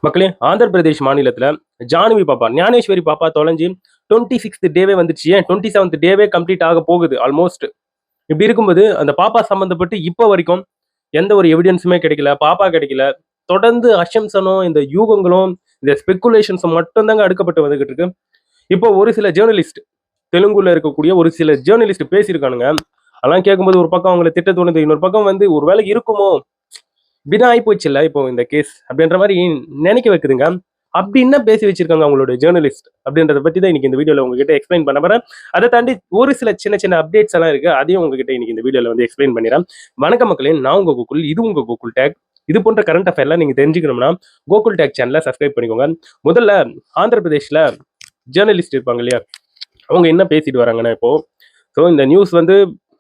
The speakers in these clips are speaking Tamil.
மக்களே, ஆந்திர பிரதேஷ் மாநிலத்துல ஜானவி பாப்பா, ஞானேஸ்வரி பாப்பா தொலைஞ்சு 26th டேவே வந்துருச்சு. ஏன் 27th டேவே கம்ப்ளீட் ஆக போகுது ஆல்மோஸ்ட். இப்படி இருக்கும்போது அந்த பாப்பா சம்பந்தப்பட்டு இப்போ வரைக்கும் எந்த ஒரு எவிடன்ஸுமே கிடைக்கல, பாப்பா கிடைக்கல. தொடர்ந்து அசம்சனும் இந்த யூகங்களும் இந்த ஸ்பெகுலேஷன்ஸும் மட்டும் தாங்க அடுக்கப்பட்டு வந்துகிட்டு இருக்கு. இப்போ ஒரு சில ஜேர்னலிஸ்ட், தெலுங்குல இருக்கக்கூடிய ஒரு சில ஜேர்னலிஸ்ட் பேசியிருக்கானுங்க. அதெல்லாம் கேட்கும்போது ஒரு பக்கம் அவங்களை திட்ட தோணுது, இன்னொரு பக்கம் வந்து ஒரு வேலை இருக்குமோ, இப்படிதான் ஆயிப்போச்சு இல்ல இப்போ இந்த கேஸ் அப்படின்ற மாதிரி நினைக்க வைக்குதுங்க. அப்படி என்ன பேசி வச்சிருக்காங்க அவங்களோட ஜேர்னலிஸ்ட் அப்படின்றத பத்தி தான் இன்னைக்கு இந்த வீடியோல உங்ககிட்ட எக்ஸ்பிளைன் பண்ண போறேன். அதை தாண்டி ஒரு சில சின்ன சின்ன அப்டேட்ஸ் எல்லாம் இருக்கு, அதையும் உங்ககிட்ட இன்னைக்கு இந்த வீடியோல வந்து எக்ஸ்பிளைன் பண்ணிடுறேன். வணக்கம் மக்களே, நான் உங்க கோகுல், இது உங்க கோகுல் டேக். இது போன்ற கரண்ட் அஃபேர்லாம் நீங்க தெரிஞ்சுக்கணும்னா கோகுல் டேக் சேனலை சப்ஸ்கிரைப் பண்ணிக்கோங்க. முதல்ல ஆந்திர பிரதேஷ்ல ஜேர்னலிஸ்ட் இருப்பாங்க இல்லையா, அவங்க என்ன பேசிட்டு வராங்கன்னா இப்போ ஸோ இந்த நியூஸ் வந்து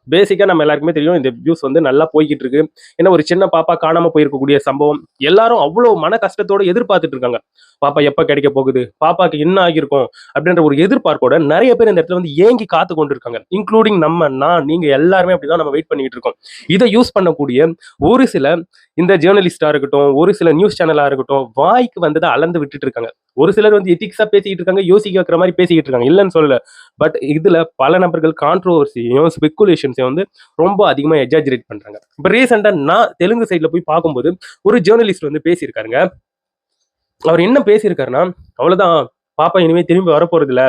பேசிக்கா நம்ம எல்லாருக்குமே தெரியும். இந்த நியூஸ் வந்து நல்லா போய்கிட்டு இருக்கு. ஏன்னா ஒரு சின்ன பாப்பா காணாம போயிருக்கக்கூடிய சம்பவம் எல்லாரும் அவ்வளவு மன கஷ்டத்தோட எதிர்பார்த்துட்டு இருக்காங்க. பாப்பா எப்ப கிடைக்க போகுது, பாப்பாக்கு என்ன ஆகியிருக்கும் அப்படின்ற ஒரு எதிர்பார்ப்போட நிறைய பேர் இந்த இடத்துல வந்து ஏங்கி காத்து கொண்டு இருக்காங்க. இன்க்ளூடிங் நான், நீங்க எல்லாருமே அப்படிதான் நம்ம வெயிட் பண்ணிட்டு இருக்கோம். இதை யூஸ் பண்ணக்கூடிய ஒரு சில இந்த ஜேர்னலிஸ்டா இருக்கட்டும், ஒரு சில நியூஸ் சேனலா இருக்கட்டும், வாய்க்கு வந்ததை அளந்து விட்டுட்டு இருக்காங்க. ஒரு சிலர் வந்து எத்திக்ஸா பேசிக்கிட்டு இருக்காங்க, யோசிக்க வைக்கிற மாதிரி பேசிக்கிட்டு இருக்காங்க, இல்லைன்னு சொல்லல. பட் இதுல பல நபர்கள் கான்ட்ரோவர்சியையும் ஸ்பெகுலேஷன்ஸையும் வந்து ரொம்ப அதிகமா எக்ஸாஜரேட் பண்றாங்க. இப்ப ரீசெண்டா நான் தெலுங்கு சைட்ல போய் பார்க்கும்போது ஒரு ஜேர்னலிஸ்ட் வந்து பேசியிருக்காருங்க. அவர் என்ன பேசியிருக்காருன்னா, அவ்வளவுதான், பாப்பா இனிமே திரும்பி வரப்போறது இல்ல.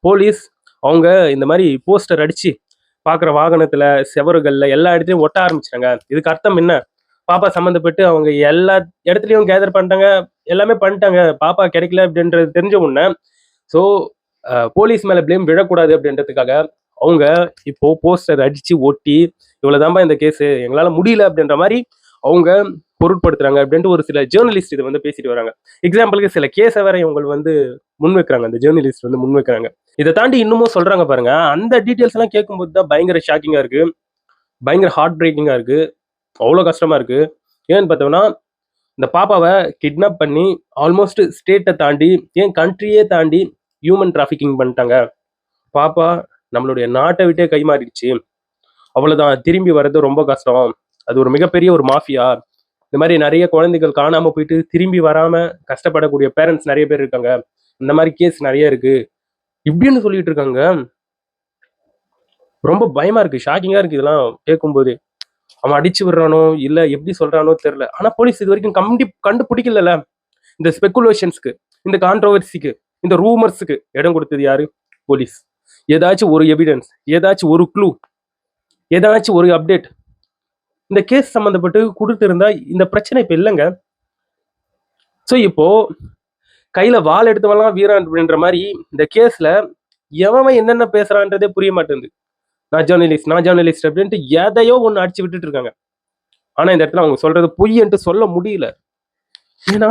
போலீஸ் அவங்க இந்த மாதிரி போஸ்டர் அடிச்சு பாக்குற வாகனத்துல, செவறுகள்ல எல்லா இடத்துலயும் ஒட்ட ஆரம்பிச்சிட்டாங்க. இதுக்கு அர்த்தம் என்ன, பாப்பா சம்மந்தப்பட்டு அவங்க எல்லா இடத்துலயும் கேதர் பண்ணிட்டாங்க, எல்லாமே பண்ணிட்டாங்க, பாப்பா கிடைக்கல அப்படின்றது தெரிஞ்ச உடனே ஸோ போலீஸ் மேல பிளேம் விழக்கூடாது அப்படின்றதுக்காக அவங்க இப்போ போஸ்டர் அடிச்சு ஒட்டி இவ்வளவுதான்பா இந்த கேஸ், எங்களால முடியல அப்படின்ற மாதிரி அவங்க பொருட்படுத்துறாங்க அப்படின்ட்டு ஒரு சில ஜேர்னலிஸ்ட் இதை வந்து பேசிட்டு வராங்க. எக்ஸாம்பிளுக்கு சில கேஸை வேற இவங்க வந்து முன்வைக்கிறாங்க, அந்த ஜேர்னலிஸ்ட் வந்து முன்வைக்கிறாங்க. இதை தாண்டி இன்னமும் சொல்றாங்க பாருங்க. அந்த டீட்டெயில்ஸ் எல்லாம் கேட்கும்போது தான் பயங்கர ஷாக்கிங்கா இருக்கு, பயங்கர ஹார்ட் பிரேக்கிங்கா இருக்கு, அவ்வளோ கஷ்டமா இருக்கு. ஏன்னு பார்த்தோம்னா, இந்த பாப்பாவை கிட்னாப் பண்ணி ஆல்மோஸ்ட் ஸ்டேட்டை தாண்டி, ஏன் கண்ட்ரியே தாண்டி ஹியூமன் டிராஃபிக்கிங் பண்ணிட்டாங்க. பாப்பா நம்மளுடைய நாட்டை விட்டே கை மாறிடுச்சு. அவ்வளவுதான், திரும்பி வர்றது ரொம்ப கஷ்டம். அது ஒரு மிகப்பெரிய ஒரு மாஃபியா. இந்த மாதிரி நிறைய குழந்தைகள் காணாம போயிட்டு திரும்பி வராம கஷ்டப்படக்கூடிய பேரண்ட்ஸ் நிறைய பேர் இருக்காங்க. இந்த மாதிரி கேஸ் நிறைய இருக்கு இப்படின்னு சொல்லிட்டு இருக்காங்க. ரொம்ப பயமா இருக்கு, ஷாக்கிங்கா இருக்கு இதெல்லாம் கேட்கும்போது. அவன் அடிச்சு விடுறானோ இல்ல எப்படி சொல்றானோ தெரியல. ஆனா போலீஸ் இது வரைக்கும் கண்டுபிடிக்கல. இந்த ஸ்பெகுலேஷன்ஸ்க்கு, இந்த கான்ட்ரோவர்சிக்கு, இந்த ரூமர்ஸுக்கு இடம் கொடுத்தது யாரு? போலீஸ். ஏதாச்சும் ஒரு எவிடன்ஸ், ஏதாச்சும் ஒரு க்ளூ, ஏதாச்சும் ஒரு அப்டேட் இந்த கேஸ் சம்பந்தப்பட்டு கொடுத்திருந்தா இந்த பிரச்சனை இப்ப இல்லைங்க. ஸோ இப்போ கையில வால் எடுத்தவெல்லாம் வீரன் அப்படின்ற மாதிரி இந்த கேஸ்ல எவன் என்னென்ன பேசுறான்றதே புரிய மாட்டேங்குது. நான் ஜேர்னலிஸ்ட் அப்படின்ட்டு எதையோ ஒன்று அடிச்சு விட்டுட்டு இருக்காங்க. ஆனா இந்த இடத்துல அவங்க சொல்றது பொய்ன்ட்டு சொல்ல முடியல. ஏன்னா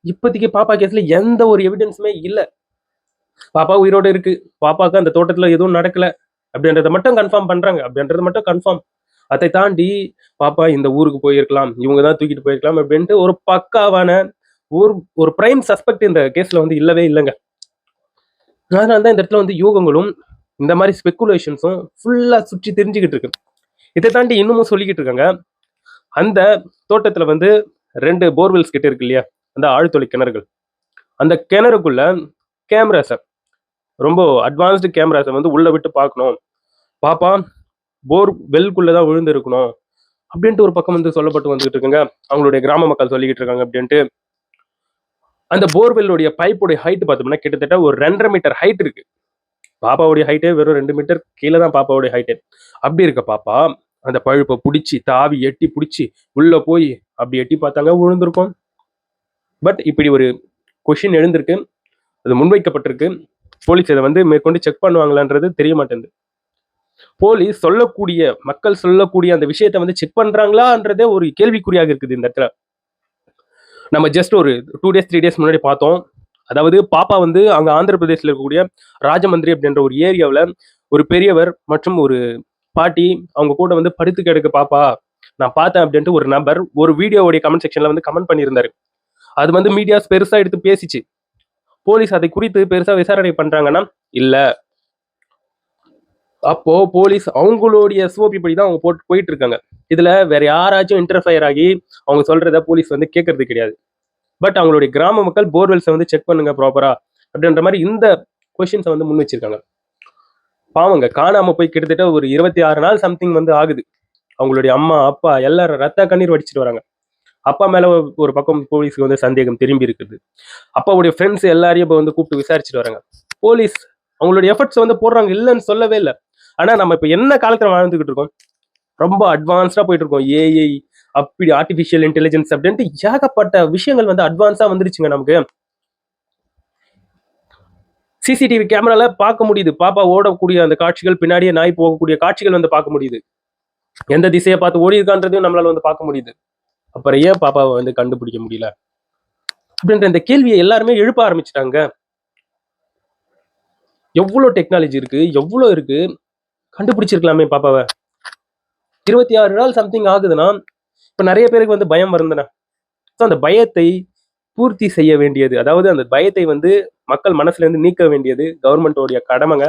இப்போதைக்கு பாப்பா கேஸ்ல எந்த ஒரு எவிடன்ஸுமே இல்லை. பாப்பா உயிரோட இருக்கு, பாப்பாவுக்கு அந்த தோட்டத்துல எதுவும் நடக்கல அப்படின்றத மட்டும் கன்ஃபார்ம் பண்றாங்க. அப்படின்றது மட்டும் கன்ஃபார்ம். அதை தாண்டி பாப்பா இந்த ஊருக்கு போயிருக்கலாம், இவங்க தான் தூக்கிட்டு போயிருக்கலாம் அப்படின்ட்டு ஒரு பக்காவான ஒரு ஒரு பிரைம் சஸ்பெக்ட் இந்த கேஸ்ல வந்து இல்லவே இல்லைங்க. அதனால தான் இந்த இடத்துல வந்து யூகங்களும் இந்த மாதிரி ஸ்பெகுலேஷன்ஸும் ஃபுல்லா சுற்றி தெரிஞ்சுக்கிட்டு இருக்கு. இதை தாண்டி இன்னமும் சொல்லிக்கிட்டு இருக்காங்க. அந்த தோட்டத்துல வந்து 2 போர்வெல்ஸ் கிட்ட இருக்கு இல்லையா, அந்த ஆழ்துளை கிணறுகள், அந்த கிணறுக்குள்ள கேமராஸை, ரொம்ப அட்வான்ஸ்டு கேமராஸை வந்து உள்ள விட்டு பார்க்கணும். பாப்பா போர் வெல்குள்ளதான் விழுந்து இருக்கணும் அப்படின்ட்டு ஒரு பக்கம் வந்து சொல்லப்பட்டு வந்துகிட்டு இருக்குங்க. அவங்களுடைய கிராம மக்கள் சொல்லிக்கிட்டு இருக்காங்க அப்படின்ட்டு. அந்த போர்வெல்லுடைய பைப்புடைய ஹைட் பார்த்தோம்னா கிட்டத்தட்ட ஒரு 2.5 மீட்டர் ஹைட் இருக்கு. பாப்பாவுடைய ஹைட்டே வெறும் 2 மீட்டர் கீழே தான் பாப்பாவுடைய ஹைட்டே. அப்படி இருக்க பாப்பா அந்த பழுப்பை பிடிச்சி தாவி எட்டி பிடிச்சி உள்ள போய் அப்படி எட்டி பார்த்தாங்க, விழுந்திருக்கும். பட் இப்படி ஒரு கொஷின் எழுந்திருக்கு, அது முன்வைக்கப்பட்டிருக்கு. போலீஸ் இதை வந்து மேற்கொண்டு செக் பண்ணுவாங்களான்றது தெரிய மாட்டேங்குது. போலீஸ் சொல்லக்கூடிய, மக்கள் சொல்லக்கூடிய அந்த விஷயத்தை வந்து செக் பண்றாங்களான்றதே ஒரு கேள்விக்குறியாக இருக்குது இந்த இடத்துல. நம்ம ஜஸ்ட் ஒரு 2 days 3 days முன்னாடி பார்த்தோம். அதாவது பாப்பா வந்து அங்க ஆந்திர பிரதேசில் இருக்கக்கூடிய ராஜமந்திரி அப்படின்ற ஒரு ஏரியாவில் ஒரு பெரியவர் மற்றும் ஒரு பாட்டி அவங்க கூட வந்து படுத்து கிடக்கு பாப்பா நான் பார்த்தேன் அப்படின்ட்டு ஒரு நபர் ஒரு வீடியோவுடைய கமெண்ட் செக்ஷன்ல வந்து கமெண்ட் பண்ணியிருந்தாரு. அது வந்து மீடியாஸ் பெருசா எடுத்து பேசிச்சு. போலீஸ் அதை குறித்து பெருசா விசாரணை பண்றாங்கன்னா இல்ல. அப்போ போலீஸ் அவங்களுடைய எஸ்ஓபி படி தான் அவங்க போயிட்டு இருக்காங்க. இதுல வேற யாராச்சும் இன்டர்ஃபயர் ஆகி அவங்க சொல்றத போலீஸ் வந்து கேட்கறது கிடையாது. பட் அவங்களுடைய கிராம மக்கள் போர்வெல்ஸை வந்து செக் பண்ணுங்க ப்ராப்பரா அப்படின்ற மாதிரி இந்த கொஸ்டின்ஸை வந்து முன் வச்சிருக்காங்க. பாவங்க காணாம போய் கிட்டத்தட்ட ஒரு 26 நாள் சம்திங் வந்து ஆகுது. அவங்களுடைய அம்மா அப்பா எல்லாரும் ரத்த கண்ணீர் வடிச்சிட்டு வராங்க. அப்பா மேல ஒரு பக்கம் போலீஸ்க்கு வந்து சந்தேகம் திரும்பி இருக்குது. அப்பாவுடைய ஃப்ரெண்ட்ஸ் எல்லாரையும் இப்போ வந்து கூப்பிட்டு விசாரிச்சுட்டு வராங்க. போலீஸ் அவங்களுடைய எஃபர்ட்ஸ் வந்து போடுறாங்க, இல்லைன்னு சொல்லவே இல்லை. ஆனா நம்ம இப்போ என்ன காலத்துல வாழ்ந்துகிட்டு இருக்கோம், ரொம்ப அட்வான்ஸ்டா போயிட்டு இருக்கோம். ஏஐ அப்படி ஆர்டிபிஷியல் இன்டெலிஜென்ஸ் அப்படின்ட்டு ஏகப்பட்ட விஷயங்கள் வந்து அட்வான்ஸா வந்துருச்சுங்க. நமக்கு சிசிடிவி கேமரால பார்க்க முடியுது, பாப்பா ஓடக்கூடிய அந்த காட்சிகள், பின்னாடியே நாய் போகக்கூடிய காட்சிகள் வந்து பார்க்க முடியுது. எந்த திசையை பார்த்து ஓடி இருக்கான்றதையும் நம்மளால வந்து பார்க்க முடியுது. அப்புறம் ஏன் பாப்பாவை வந்து கண்டுபிடிக்க முடியல அப்படின்ற இந்த கேள்வியை எல்லாருமே எழுப்ப ஆரம்பிச்சிட்டாங்க. எவ்வளவு டெக்னாலஜி இருக்கு, எவ்வளவு இருக்கு, கண்டுபிடிச்சிருக்கலாமே பாப்பாவை. 26 நாள் சம்திங் ஆகுதுன்னா இப்ப நிறைய பேருக்கு வந்து பயம் வருதுண்ணா. ஸோ அந்த பயத்தை பூர்த்தி செய்ய வேண்டியது, அதாவது அந்த பயத்தை வந்து மக்கள் மனசுல இருந்து நீக்க வேண்டியது கவர்மெண்டோடைய கடமைங்க.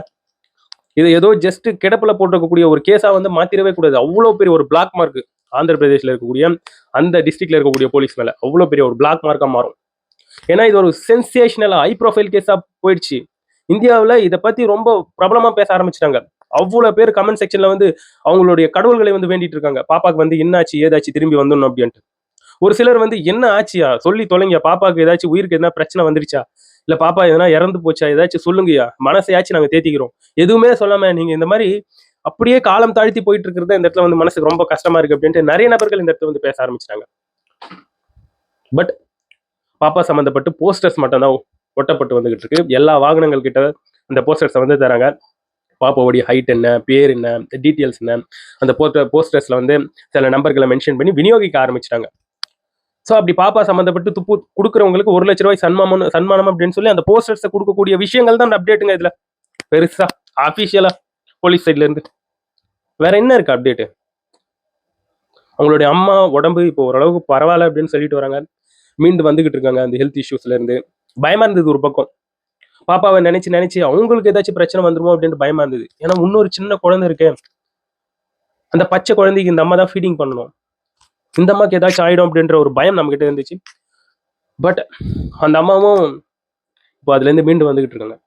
இது ஏதோ ஜஸ்ட் கிடப்புல போட்டிருக்கக்கூடிய ஒரு கேஸா வந்து மாத்திரவே கூடாது. அவ்வளவு பெரிய ஒரு பிளாக் மார்க் ஆந்திர பிரதேஷ்ல இருக்கக்கூடிய அந்த டிஸ்ட்ரிக்ட்ல இருக்கக்கூடிய போலீஸ் மேல அவ்வளவு பெரிய ஒரு பிளாக் மார்க்கா மாறும். ஏன்னா இது ஒரு சென்சேஷனலா ஹை ப்ரொஃபைல் கேஸா போயிடுச்சு. இந்தியாவில் இதை பத்தி ரொம்ப பிரபலமா பேச ஆரம்பிச்சிட்டாங்க. அவ்வளவு பேர் கமெண்ட் செக்ஷன்ல வந்து அவங்களுடைய கடவுள்களை வந்து வேண்டிட்டு இருக்காங்க, பாப்பாக்கு வந்து என்னாச்சு ஏதாச்சும் திரும்பி வந்துடணும் அப்படின்ட்டு. ஒரு சிலர் வந்து என்ன ஆச்சியா சொல்லி தொலைங்க, பாப்பாக்கு ஏதாச்சும் உயிருக்கு எதனா பிரச்சனை வந்துருச்சா, இல்ல பாப்பா எதனா இறந்து போச்சா, ஏதாச்சும் சொல்லுங்கய்யா, மனசையாச்சும் நாங்க தேத்திக்கிறோம். எதுவுமே சொல்லாம நீங்க இந்த மாதிரி அப்படியே காலம் தாழ்த்தி போயிட்டு இருக்கிறது இந்த இடத்துல வந்து மனசுக்கு ரொம்ப கஷ்டமா இருக்கு அப்படின்ட்டு நிறைய நபர்கள் இந்த இடத்துல வந்து பேச ஆரம்பிச்சிட்டாங்க. பட் பாப்பா சம்பந்தப்பட்டு போஸ்டர்ஸ் மட்டும் தான் ஒட்டப்பட்டு வந்துகிட்டு இருக்கு. எல்லா வாகனங்கள் கிட்ட அந்த போஸ்டர்ஸை வந்து தராங்க. பாப்பாவுடைய ஹைட் என்ன, பேர் என்ன, டீட்டெயில்ஸ் என்ன, அந்த போஸ்டர்ஸ்ல வந்து சில நம்பர்களை மென்ஷன் பண்ணி விநியோகிக்க ஆரம்பிச்சிட்டாங்க. ஸோ அப்படி பாப்பா சம்மந்தப்பட்டு துப்பு கொடுக்குறவங்களுக்கு 1 லட்ச ரூபாய் சன்மானம் அப்படின்னு சொல்லி அந்த போஸ்டர்ஸை கொடுக்கக்கூடிய விஷயங்கள் தான் அப்டேட்டுங்க. இதுல பெருசா ஆஃபீஷியலா போலீஸ் சைட்ல இருந்து வேற என்ன இருக்கு அப்டேட்டு? அவங்களுடைய அம்மா உடம்பு இப்போ ஓரளவுக்கு பரவாயில்ல அப்படின்னு சொல்லிட்டு வராங்க. மீண்டு வந்துகிட்டு இருக்காங்க அந்த ஹெல்த் இஷ்யூஸ்ல இருந்து. பயமா இருந்தது ஒரு பக்கம், பாப்பாவை நினைச்சு அவங்களுக்கு ஏதாச்சும் பிரச்சனை வந்துருமோ அப்படின்ட்டு பயமா இருந்தது. ஏன்னா இன்னொரு சின்ன குழந்தை இருக்கு, அந்த பச்சை குழந்தைக்கு இந்த அம்மா தான் ஃபீடிங் பண்ணணும், இந்த அம்மாக்கு ஏதாச்சும் ஆயிடும் அப்படின்ற ஒரு பயம் நம்ம கிட்ட இருந்துச்சு. பட் அந்த அம்மாவும் இப்போ அதுல இருந்து மீண்டு வந்துகிட்டு இருக்காங்க.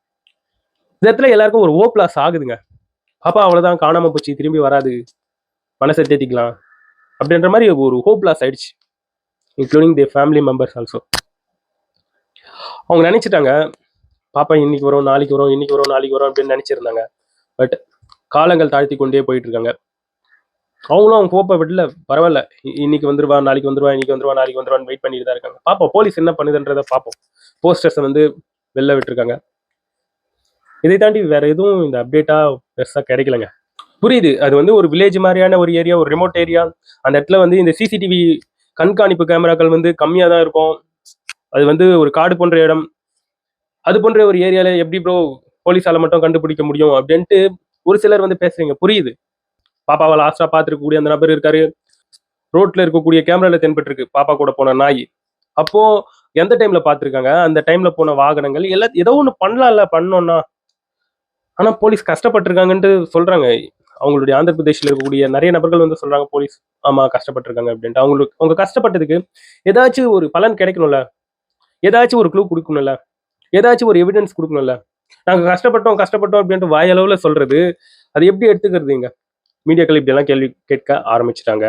இந்த இடத்துல எல்லாருக்கும் ஒரு ஹோப் லாஸ் ஆகுதுங்க. பாப்பா அவ்வளவுதான் காணாம போச்சு, திரும்பி வராது, மனசை தேத்திக்கலாம் அப்படின்ற மாதிரி ஒரு ஹோப் லாஸ் ஆயிடுச்சு, including the family members also. அவங்க நினைச்சிட்டாங்க பாப்பா இன்னைக்கு வரும் நாளைக்கு வரும், இன்னைக்கு வரும் நாளைக்கு வரும் அப்படின்னு நினைச்சிருந்தாங்க. பட் காலங்கள் தாழ்த்தி கொண்டே போயிட்டு இருக்காங்க. அவங்களும் அவங்க கோப்பை விடல, பரவாயில்ல, இன்னைக்கு வந்துருவா நாளைக்கு வந்துருவா, இன்னைக்கு வந்துருவா நாளைக்கு வந்துருவான்னு வெயிட் பண்ணிட்டு தான் இருக்காங்க. பாப்போம் போலீஸ் என்ன பண்ணுதுன்றத பார்ப்போம். போஸ்டர்ஸை வந்து வெளில விட்டுருக்காங்க. இதை தாண்டி வேற எதுவும் இந்த அப்டேட்டா பெருசா கிடைக்கலங்க. புரியுது, அது வந்து ஒரு வில்லேஜ் மாதிரியான ஒரு ஏரியா, ஒரு ரிமோட் ஏரியா. அந்த இடத்துல வந்து இந்த சிசிடிவி கண்காணிப்பு கேமராக்கள் வந்து கம்மியா தான் இருக்கும். அது வந்து ஒரு காடு போன்ற இடம், அது போன்ற ஒரு ஏரியால எப்படி ப்ரோ போலீஸால மட்டும் கண்டுபிடிக்க முடியும் அப்படின்ட்டு ஒரு சிலர் வந்து பேசுறீங்க. புரியுது, பாப்பாவை லாஸ்டா பார்த்துருக்கக்கூடிய அந்த நபர் இருக்காரு, ரோட்ல இருக்கக்கூடிய கேமரால தென்பட்டிருக்கு பாப்பா கூட போன நாய். அப்போ எந்த டைம்ல பார்த்துருக்காங்க, அந்த டைம்ல போன வாகனங்கள் எல்லாம் ஏதோ ஒன்று பண்ணலாம்ல, பண்ணோம்னா. ஆனா போலீஸ் கஷ்டப்பட்டிருக்காங்கன்ட்டு சொல்றாங்க. அவங்களுடைய ஆந்திர பிரதேஷ்ல இருக்கக்கூடிய நிறைய நபர்கள் வந்து சொல்றாங்க, போலீஸ் ஆமா கஷ்டப்பட்டிருக்காங்க அப்படின்ட்டு. அவங்க கஷ்டப்பட்டதுக்கு ஏதாச்சும் ஒரு பலன் கிடைக்கணும்ல, ஏதாச்சும் ஒரு க்ளூ கொடுக்கணும்ல, ஏதாச்சும் ஒரு எவிடன்ஸ் கொடுக்கணும்ல. நாங்க கஷ்டப்பட்டோம் அப்படின்ட்டு வாயளவுல சொல்றது, அது எப்படி எடுத்துக்கிறதுங்க? மீடியாக்கள் இப்படி எல்லாம் கேள்வி கேட்க ஆரம்பிச்சிட்டாங்க.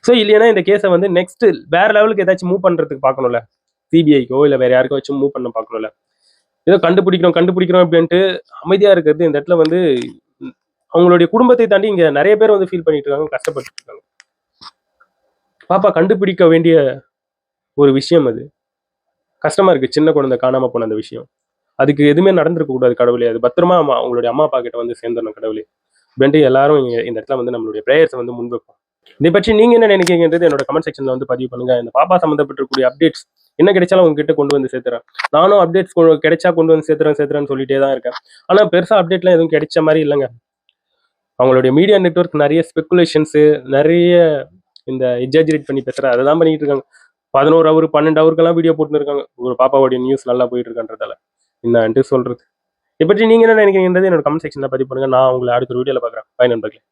ஸோ இல்லைன்னா இந்த கேஸை வந்து நெக்ஸ்ட் வேற லெவலுக்கு ஏதாச்சும் மூவ் பண்றதுக்கு பார்க்கணும்ல, சிபிஐக்கோ இல்லை வேற யாருக்கோ வச்சு மூவ் பண்ண பார்க்கணும்ல. ஏதோ கண்டுபிடிக்கிறோம் அப்படின்ட்டு அமைதியா இருக்கிறது இந்த இடத்துல வந்து அவங்களுடைய குடும்பத்தை தாண்டி இங்க நிறைய பேர் வந்து ஃபீல் பண்ணிட்டு இருக்காங்க, கஷ்டப்பட்டு இருக்காங்க. பாப்பா கண்டுபிடிக்க வேண்டிய ஒரு விஷயம் அது. கஷ்டமா இருக்கு, சின்ன குழந்தை காணாம போன அந்த விஷயம். அதுக்கு எதுவுமே நடந்திருக்க கூடாது கடவுளே. அது பத்திரமா அவங்களுடைய அம்மா அப்பா கிட்ட வந்து சேர்ந்துடணும் கடவுளே அப்படின்ட்டு எல்லாரும் இந்த இடத்துல வந்து நம்மளுடைய பிரேயர்ஸை வந்து முன்வைப்போம். இதை பற்றி நீங்க என்ன நினைக்கிறீங்கன்றது என்னோட கமெண்ட் செக்ஷன்ல வந்து பதிவு பண்ணுங்க. இந்த பாப்பா சம்மந்தப்பட்டிருக்கக்கூடிய அப்டேட்ஸ் என்ன கிடைச்சாலும் உங்ககிட்ட கொண்டு வந்து சேர்த்துறேன். நானும் அப்டேட்ஸ் கிடைச்சா கொண்டு வந்து சேர்த்துறேன்னு சொல்லிட்டே தான் இருக்கேன். ஆனா பெருசா அப்டேட்லாம் எதுவும் கிடைச்ச மாதிரி இல்லைங்க. அவங்களுடைய மீடியா நெட்வொர்க் நிறைய ஸ்பெகுலேஷன்ஸு, நிறைய இந்த எக்ஸாஜரேட் பண்ணி பேசுற அதை தான் பண்ணிட்டு இருக்காங்க. 11 ஹவர் 12 ஹவருக்கெல்லாம் வீடியோ போட்டுன்னு இருக்காங்க, ஒரு பாப்பாவுடைய நியூஸ் நல்லா போயிட்டு இருக்கான்றதால. என்னன்ட்டு சொல்றது. இதை பற்றி நீங்க என்ன நினைக்கிறீங்கன்றது என்னோட கமெண்ட் செக்ஷன்ல பதிவு பண்ணுங்க. நான் உங்களை அடுத்த வீடியோல பார்க்குறேன். பை நண்பர்களே.